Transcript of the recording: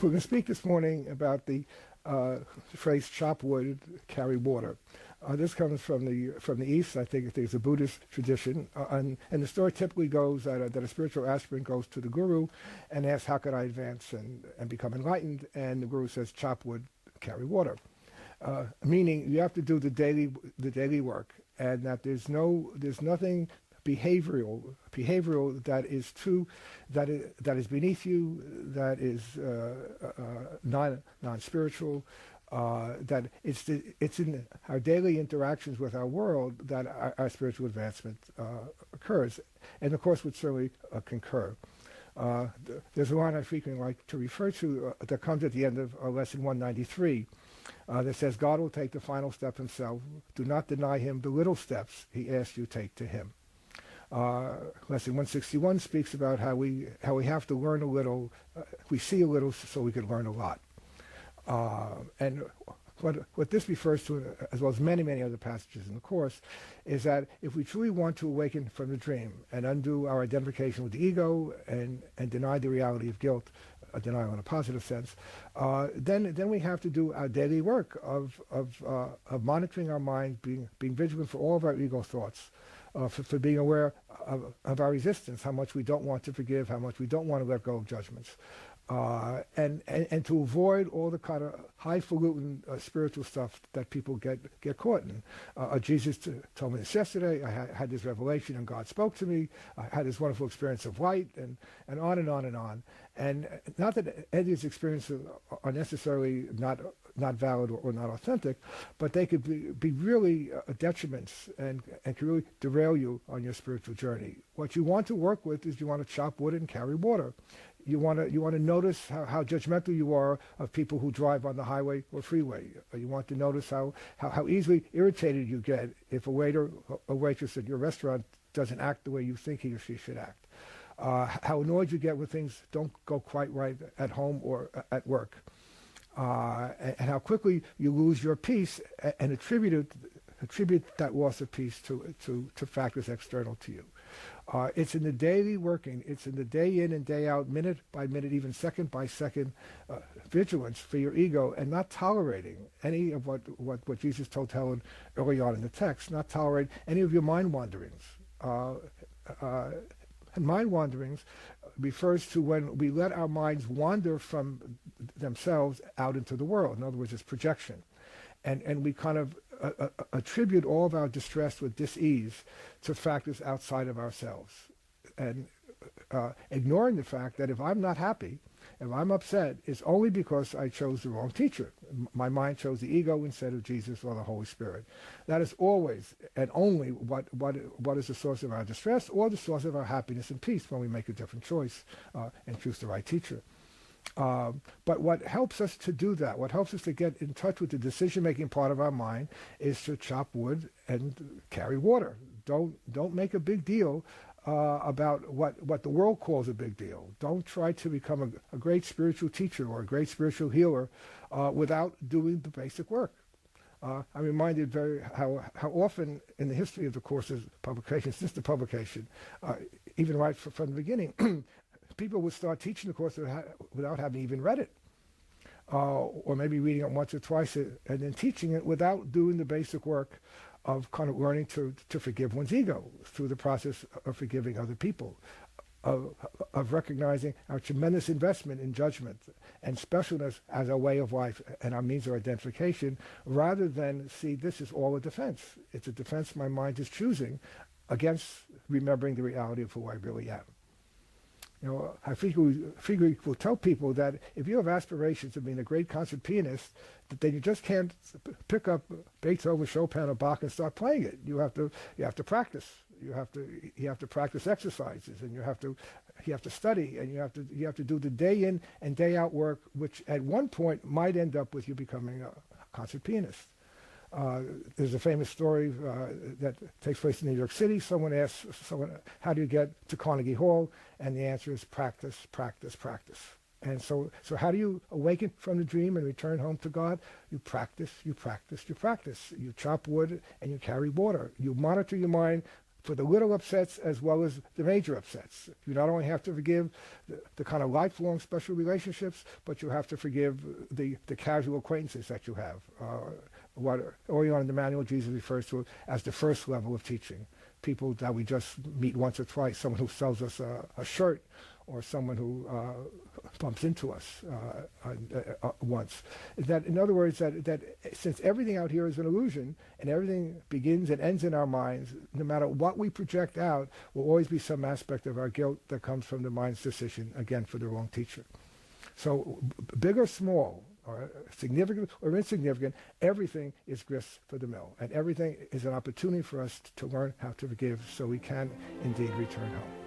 We're going to speak this morning about the phrase "chop wood, carry water." This comes from the East. I think there's a Buddhist tradition, and the story typically goes that a spiritual aspirant goes to the guru and asks, "How can I advance and become enlightened?" And the guru says, "Chop wood, carry water," meaning you have to do the daily work, and that there's nothing behavioral that is beneath you, that is non-spiritual, that it's in our daily interactions with our world that our spiritual advancement occurs, and of course would certainly concur. There's a line I frequently like to refer to that comes at the end of lesson 193 that says, "God will take the final step himself. Do not deny him the little steps he asks you take to him." Lesson 161 speaks about how we have to learn a little, we see a little so we can learn a lot. And what this refers to, as well as many other passages in the Course, is that if we truly want to awaken from the dream and undo our identification with the ego and deny the reality of guilt, a denial in a positive sense, then we have to do our daily work of monitoring our mind, being vigilant for all of our ego thoughts, for being aware of our resistance, how much we don't want to forgive, how much we don't want to let go of judgments, and to avoid all the kind of highfalutin spiritual stuff that people get caught in. Jesus told me this yesterday. I had this revelation and God spoke to me. I had this wonderful experience of light, and on and on and on. And not that any of these experiences are necessarily not valid or not authentic, but they could be really detriments and can really derail you on your spiritual journey. What you want to work with is you want to chop wood and carry water. You want to notice how judgmental you are of people who drive on the highway or freeway. You want to notice how easily irritated you get if a waiter or waitress at your restaurant doesn't act the way you think he or she should act. How annoyed you get when things don't go quite right at home or at work. And how quickly you lose your peace and attribute that loss of peace to factors external to you. It's in the daily working, it's in the day in and day out, minute by minute, even second by second vigilance for your ego, and not tolerating any of what Jesus told Helen early on in the text, not tolerate any of your mind wanderings. And mind wanderings refers to when we let our minds wander from themselves out into the world. In other words, it's projection. And we kind of attribute all of our distress with dis-ease to factors outside of ourselves. And ignoring the fact that if I'm not happy, if I'm upset, it's only because I chose the wrong teacher. My mind chose the ego instead of Jesus or the Holy Spirit. That is always and only what is the source of our distress or the source of our happiness and peace when we make a different choice and choose the right teacher. But what helps us to do that, what helps us to get in touch with the decision-making part of our mind, is to chop wood and carry water. Don't make a big deal about what the world calls a big deal. Don't try to become a great spiritual teacher or a great spiritual healer without doing the basic work. I'm reminded how often in the history of the Course's publication, since the publication, even right from the beginning, people would start teaching the Course without having even read it. Or maybe reading it once or twice and then teaching it without doing the basic work of kind of learning to forgive one's ego through the process of forgiving other people, of recognizing our tremendous investment in judgment and specialness as our way of life and our means of identification, rather than see this is all a defense. It's a defense my mind is choosing against remembering the reality of who I really am. You know, I frequently will tell people that if you have aspirations of being a great concert pianist, then you just can't pick up Beethoven, Chopin, or Bach and start playing it. You have to practice. You have to practice exercises, and you have to study, and you have to do the day in and day out work, which at one point might end up with you becoming a concert pianist. There's a famous story that takes place in New York City. Someone asks someone, "How do you get to Carnegie Hall?" And the answer is practice, practice, practice. And so how do you awaken from the dream and return home to God? You practice, you practice, you practice. You chop wood and you carry water. You monitor your mind for the little upsets as well as the major upsets. You not only have to forgive the kind of lifelong special relationships, but you have to forgive the casual acquaintances that you have. What early on in the manual, Jesus refers to as the first level of teaching. People that we just meet once or twice, someone who sells us a shirt, or someone who bumps into us once. That, in other words, that since everything out here is an illusion, and everything begins and ends in our minds, no matter what we project out, will always be some aspect of our guilt that comes from the mind's decision, again, for the wrong teacher. So big or small, or significant or insignificant, everything is grist for the mill. And everything is an opportunity for us to learn how to forgive so we can indeed return home.